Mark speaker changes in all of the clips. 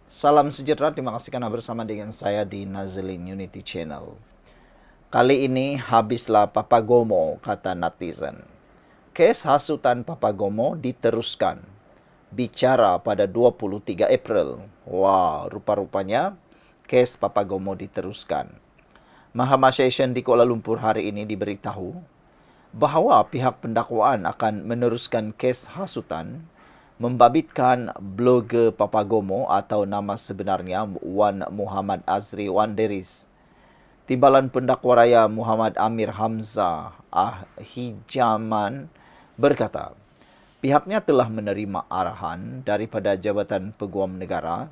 Speaker 1: Salam sejahtera, terima kasih karena bersama dengan saya di Nazlin Unity Channel. Kali ini habislah Papagomo, kata netizen. Kes hasutan Papagomo diteruskan. Bicara pada 23 April. Wah, rupa-rupanya kes Papagomo diteruskan. Mahkamah Session di Kuala Lumpur hari ini diberitahu bahawa pihak pendakwaan akan meneruskan kes hasutan membabitkan blogger Papagomo atau nama sebenarnya Wan Muhammad Azri Wan Deris. Timbalan pendakwa raya Muhammad Amir Hamzah Hijaman berkata, pihaknya telah menerima arahan daripada Jabatan Peguam Negara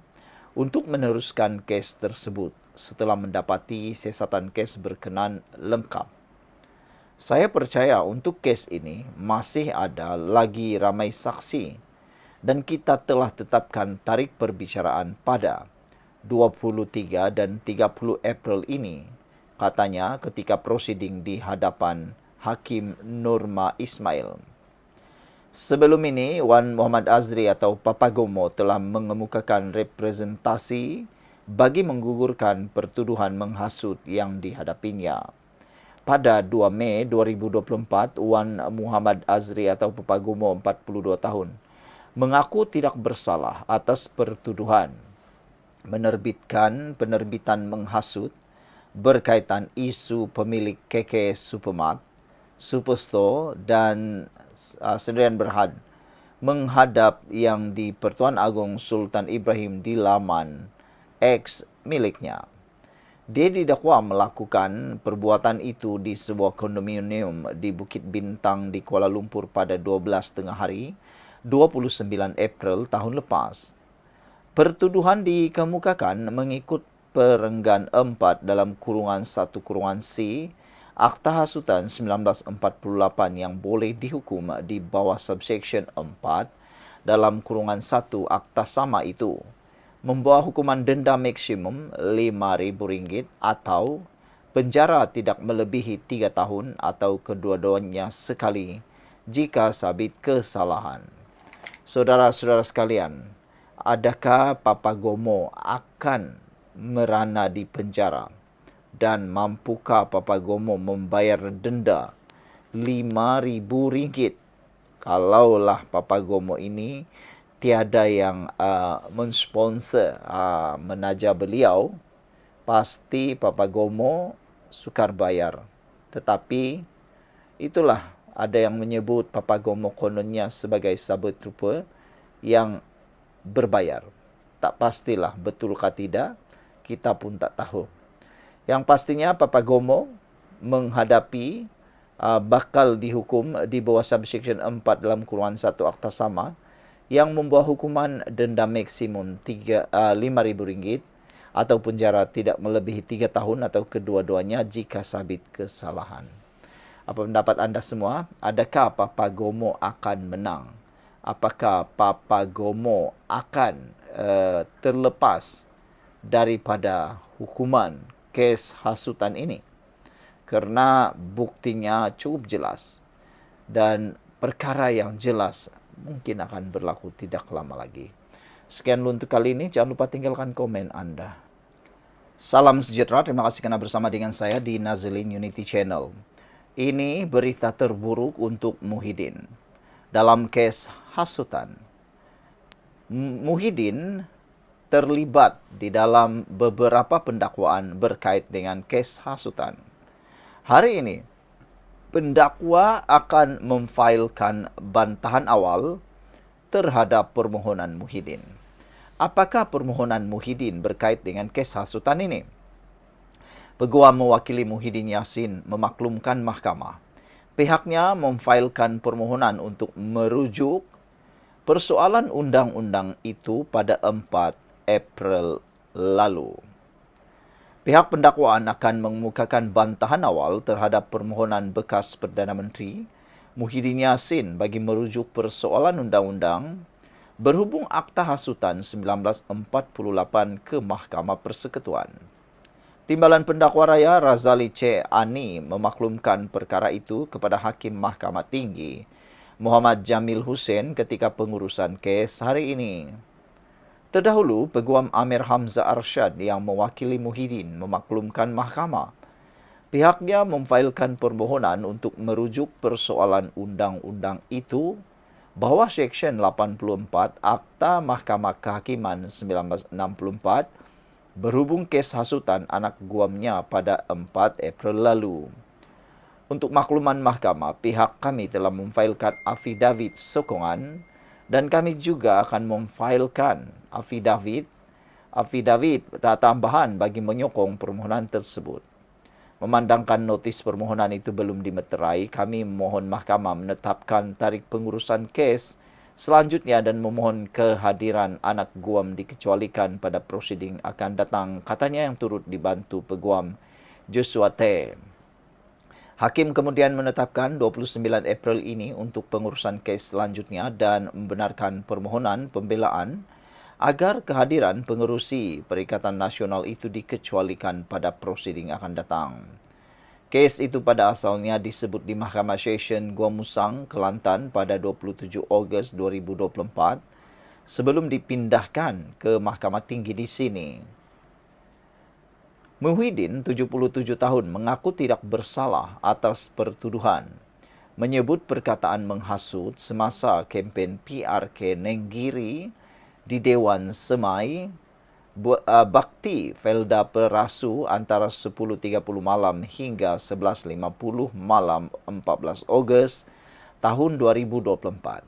Speaker 1: untuk meneruskan kes tersebut setelah mendapati siasatan kes berkenan lengkap. Saya percaya untuk kes ini masih ada lagi ramai saksi dan kita telah tetapkan tarikh perbicaraan pada 23 dan 30 April ini, katanya ketika prosiding di hadapan Hakim Nurma Ismail. Sebelum ini, Wan Muhammad Azri atau Papagomo telah mengemukakan representasi bagi menggugurkan pertuduhan menghasut yang dihadapinya. Pada 2 Mei 2024, Wan Muhammad Azri atau Papagomo 42 tahun mengaku tidak bersalah atas pertuduhan menerbitkan penerbitan menghasut berkaitan isu pemilik KK Supermart, Superstore dan Sendirian Berhad menghadap yang di Pertuan Agong Sultan Ibrahim di laman X miliknya. Dia didakwa melakukan perbuatan itu di sebuah kondominium di Bukit Bintang di Kuala Lumpur pada 12 tengah hari 29 April tahun lepas. Pertuduhan dikemukakan mengikut perenggan 4 dalam kurungan 1 kurungan C Akta Hasutan 1948 yang boleh dihukum di bawah subsection 4 dalam kurungan 1 akta sama itu, membawa hukuman denda maksimum RM5,000 atau penjara tidak melebihi 3 tahun atau kedua-duanya sekali jika sabit kesalahan. Saudara-saudara sekalian, adakah Papagomo akan merana di penjara? Dan mampukah Papagomo membayar denda RM5,000? Kalaulah Papagomo ini tiada yang mensponsor menaja beliau, pasti Papagomo sukar bayar. Tetapi itulah, ada yang menyebut Papagomo kononnya sebagai sabut rupa yang berbayar. Tak pastilah betulkah tidak, kita pun tak tahu. Yang pastinya Papagomo menghadapi bakal dihukum di bawah subsection 4 dalam kurungan 1 akta sama yang membawa hukuman denda maksimum RM5,000 atau penjara tidak melebihi 3 tahun atau kedua-duanya jika sabit kesalahan. Apa pendapat anda semua? Adakah Papagomo akan menang? Apakah Papagomo akan terlepas daripada hukuman kes hasutan ini? Kerana buktinya cukup jelas dan perkara yang jelas mungkin akan berlaku tidak lama lagi. Sekian dulu untuk kali ini. Jangan lupa tinggalkan komen anda. Salam sejahtera. Terima kasih karena bersama dengan saya di Nazlin Unity Channel. Ini berita terburuk untuk Muhyiddin dalam kes hasutan. Muhyiddin terlibat di dalam beberapa pendakwaan berkait dengan kes hasutan. Hari ini, pendakwa akan memfailkan bantahan awal terhadap permohonan Muhyiddin. Apakah permohonan Muhyiddin berkait dengan kes hasutan ini? Peguam mewakili Muhyiddin Yassin memaklumkan mahkamah. Pihaknya memfailkan permohonan untuk merujuk persoalan undang-undang itu pada 4 April lalu. Pihak pendakwaan akan mengemukakan bantahan awal terhadap permohonan bekas Perdana Menteri Muhyiddin Yassin bagi merujuk persoalan undang-undang berhubung Akta Hasutan 1948 ke Mahkamah Persekutuan. Timbalan pendakwa raya Razali C. Ani memaklumkan perkara itu kepada Hakim Mahkamah Tinggi Muhammad Jamil Hussein ketika pengurusan kes hari ini. Terdahulu, Peguam Amir Hamzah Arsyad yang mewakili Muhyiddin memaklumkan mahkamah. Pihaknya memfailkan permohonan untuk merujuk persoalan undang-undang itu bahwa Seksyen 84 Akta Mahkamah Kehakiman 1964 berhubung kes hasutan anak guamnya pada 4 April lalu. Untuk makluman mahkamah, pihak kami telah memfailkan afidavit sokongan dan kami juga akan memfailkan afidavit tambahan bagi menyokong permohonan tersebut. Memandangkan notis permohonan itu belum dimeterai, kami memohon mahkamah menetapkan tarikh pengurusan kes selanjutnya dan memohon kehadiran anak guam dikecualikan pada prosiding akan datang, katanya yang turut dibantu Peguam Joshua T. Hakim kemudian menetapkan 29 April ini untuk pengurusan kes selanjutnya dan membenarkan permohonan pembelaan agar kehadiran pengerusi Perikatan Nasional itu dikecualikan pada prosiding akan datang. Kes itu pada asalnya disebut di Mahkamah Session Gua Musang, Kelantan pada 27 Ogos 2024 sebelum dipindahkan ke Mahkamah Tinggi di sini. Muhyiddin, 77 tahun, mengaku tidak bersalah atas pertuduhan, menyebut perkataan menghasut semasa kempen PRK Nenggiri di Dewan Semai Bakti Felda Perasu antara 10.30 malam hingga 11.50 malam 14 Ogos tahun 2024.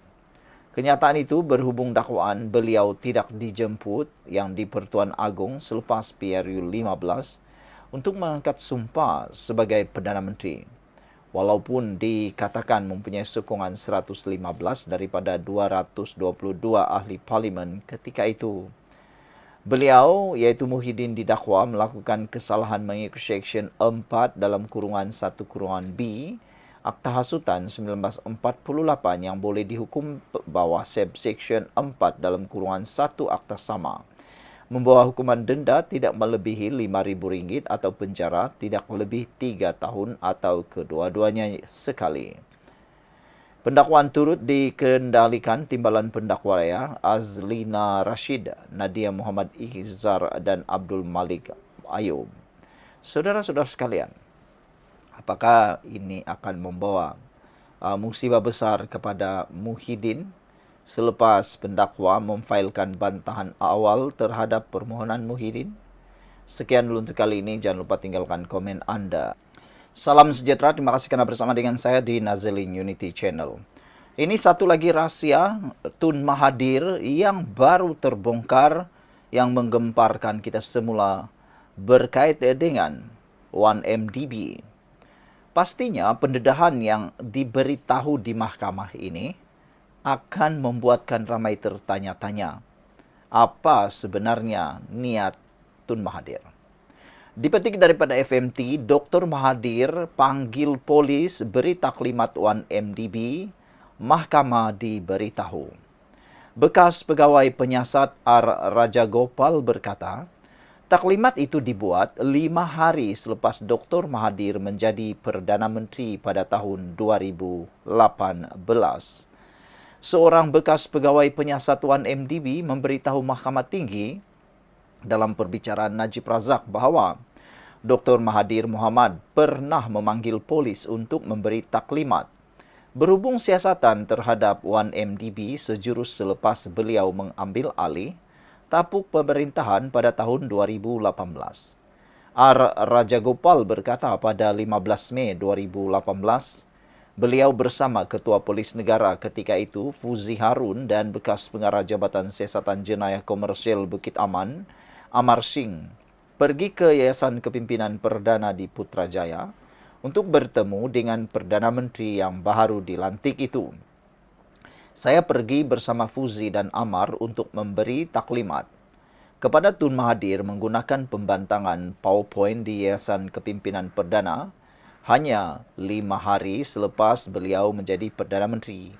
Speaker 1: Kenyataan itu berhubung dakwaan beliau tidak dijemput yang di Pertuan Agong selepas PRU 15 untuk mengangkat sumpah sebagai Perdana Menteri. Walaupun dikatakan mempunyai sokongan 115 daripada 222 ahli parlimen ketika itu. Beliau, iaitu Muhyiddin, didakwa melakukan kesalahan mengikut Seksyen 4 dalam kurungan 1 kurungan B Akta Hasutan 1948 yang boleh dihukum bawah Seksyen 4 dalam kurungan 1 Akta sama. Membawa hukuman denda tidak melebihi RM5.000 atau penjara tidak lebih 3 tahun atau kedua-duanya sekali. Pendakwaan turut dikendalikan Timbalan Pendakwa Raya Azlina Rashid, Nadia Muhammad Ihzar dan Abdul Malik Ayub. Saudara-saudara sekalian, apakah ini akan membawa musibah besar kepada Muhyiddin selepas pendakwa memfailkan bantahan awal terhadap permohonan Muhyiddin? Sekian dulu untuk kali ini. Jangan lupa tinggalkan komen Anda. Salam sejahtera. Terima kasih karena bersama dengan saya di Nazilin Unity Channel. Ini satu lagi rahasia Tun Mahathir yang baru terbongkar yang menggemparkan kita semula berkait dengan 1MDB. Pastinya pendedahan yang diberitahu di mahkamah ini akan membuatkan ramai tertanya-tanya apa sebenarnya niat Tun Mahathir. Dipetik daripada FMT, Dr. Mahathir panggil polis beri taklimat 1MDB, mahkamah diberitahu. Bekas pegawai penyiasat R. Rajagopal berkata, taklimat itu dibuat 5 hari selepas Dr. Mahathir menjadi Perdana Menteri pada tahun 2018. Seorang bekas pegawai penyiasat 1MDB memberitahu Mahkamah Tinggi dalam perbicaraan Najib Razak bahawa Dr. Mahathir Mohamad pernah memanggil polis untuk memberi taklimat berhubung siasatan terhadap 1MDB sejurus selepas beliau mengambil alih tapuk pemerintahan pada tahun 2018. R. Rajagopal berkata pada 15 Mei 2018, beliau bersama Ketua Polis Negara ketika itu, Fuzi Harun, dan bekas pengarah Jabatan Siasatan Jenayah Komersial Bukit Aman, Amar Singh, pergi ke Yayasan Kepimpinan Perdana di Putrajaya untuk bertemu dengan Perdana Menteri yang baru dilantik itu. Saya pergi bersama Fuzi dan Amar untuk memberi taklimat kepada Tun Mahathir menggunakan pembantangan PowerPoint di Yayasan Kepimpinan Perdana hanya 5 hari selepas beliau menjadi Perdana Menteri.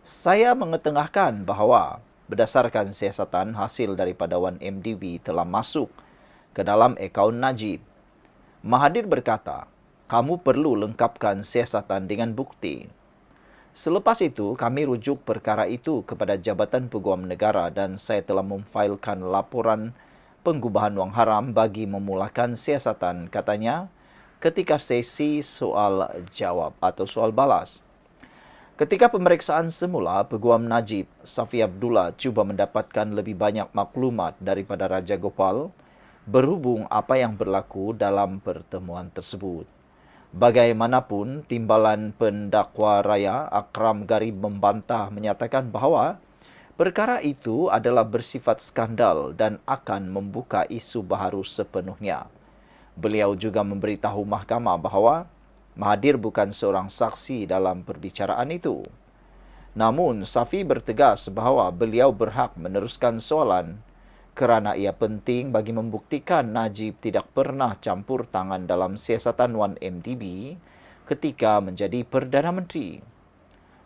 Speaker 1: Saya mengetengahkan bahawa berdasarkan siasatan hasil daripada 1MDB telah masuk ke dalam akaun Najib. Mahathir berkata, kamu perlu lengkapkan siasatan dengan bukti. Selepas itu, kami rujuk perkara itu kepada Jabatan Peguam Negara dan saya telah memfailkan laporan penggubahan wang haram bagi memulakan siasatan, katanya, ketika sesi soal jawab atau soal balas. Ketika pemeriksaan semula, Peguam Najib, Safi Abdullah, cuba mendapatkan lebih banyak maklumat daripada Raja Gopal berhubung apa yang berlaku dalam pertemuan tersebut. Bagaimanapun, timbalan pendakwa raya Akram Garib membantah menyatakan bahawa perkara itu adalah bersifat skandal dan akan membuka isu baharu sepenuhnya. Beliau juga memberitahu mahkamah bahawa Mahathir bukan seorang saksi dalam perbicaraan itu. Namun, Safi bertegas bahawa beliau berhak meneruskan soalan kerana ia penting bagi membuktikan Najib tidak pernah campur tangan dalam siasatan 1MDB ketika menjadi Perdana Menteri.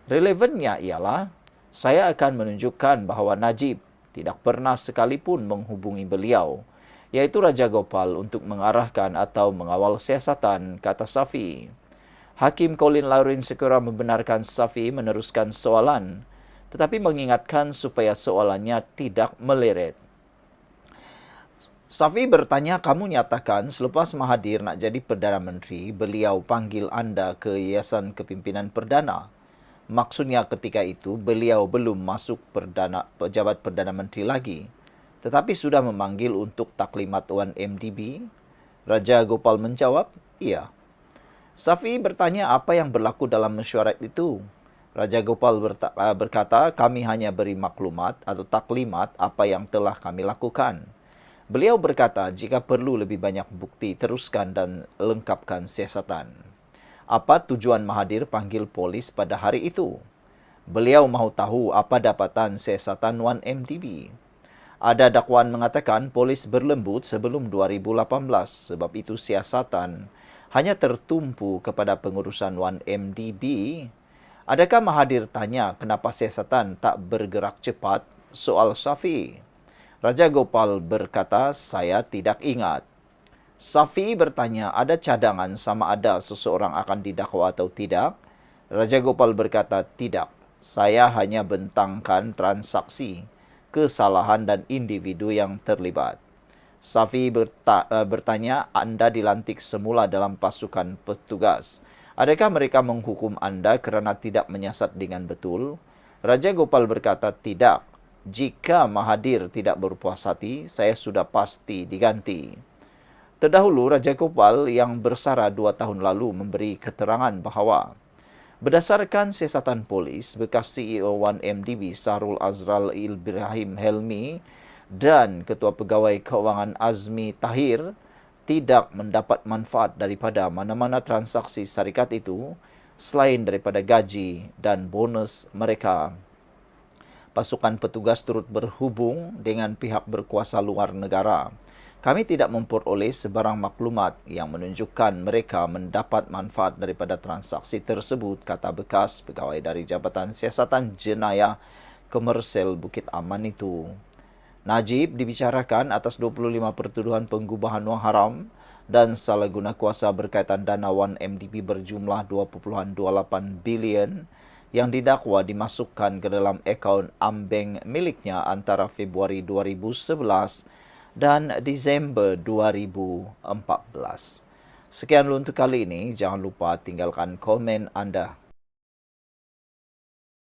Speaker 1: Relevannya ialah, saya akan menunjukkan bahawa Najib tidak pernah sekalipun menghubungi beliau, iaitu Raja Gopal, untuk mengarahkan atau mengawal siasatan, kata Safi. Hakim Colin Lawrence segera membenarkan Safi meneruskan soalan, tetapi mengingatkan supaya soalannya tidak meleret. Safi bertanya, kamu nyatakan selepas Mahathir nak jadi Perdana Menteri, beliau panggil anda ke Yayasan Kepimpinan Perdana. Maksudnya ketika itu, beliau belum masuk pejabat Perdana Menteri lagi, tetapi sudah memanggil untuk taklimat 1MDB. Raja Gopal menjawab, iya. Safi bertanya apa yang berlaku dalam mesyuarat itu. Raja Gopal berkata, kami hanya beri maklumat atau taklimat apa yang telah kami lakukan. Beliau berkata, jika perlu lebih banyak bukti, teruskan dan lengkapkan siasatan. Apa tujuan Mahathir panggil polis pada hari itu? Beliau mahu tahu apa dapatan siasatan 1MDB. Ada dakwaan mengatakan polis berlembut sebelum 2018, sebab itu siasatan hanya tertumpu kepada pengurusan 1MDB. Adakah Mahathir tanya kenapa siasatan tak bergerak cepat? Soal Safi. Raja Gopal berkata, saya tidak ingat. Safi bertanya, ada cadangan sama ada seseorang akan didakwa atau tidak? Raja Gopal berkata, tidak. Saya hanya bentangkan transaksi, kesalahan dan individu yang terlibat. Safi bertanya, anda dilantik semula dalam pasukan petugas. Adakah mereka menghukum anda kerana tidak menyiasat dengan betul? Raja Gopal berkata, tidak. Jika Mahathir tidak berpuas hati, saya sudah pasti diganti. Terdahulu, Raja Gopal yang bersara 2 tahun lalu memberi keterangan bahawa berdasarkan siasatan polis, bekas CEO 1MDB Sahrul Azral Ibrahim Helmi dan Ketua Pegawai Kewangan Azmi Tahir tidak mendapat manfaat daripada mana-mana transaksi syarikat itu selain daripada gaji dan bonus mereka. Pasukan petugas turut berhubung dengan pihak berkuasa luar negara. Kami tidak memperoleh sebarang maklumat yang menunjukkan mereka mendapat manfaat daripada transaksi tersebut, kata bekas pegawai dari Jabatan Siasatan Jenayah Komersial Bukit Aman itu. Najib dibicarakan atas 25 pertuduhan penggubahan wang haram dan salah guna kuasa berkaitan dana 1MDB berjumlah 2.28 bilion yang didakwa dimasukkan ke dalam akaun ambeng miliknya antara Februari 2011 dan Disember 2014. Sekian dulu untuk kali ini. Jangan lupa tinggalkan komen anda.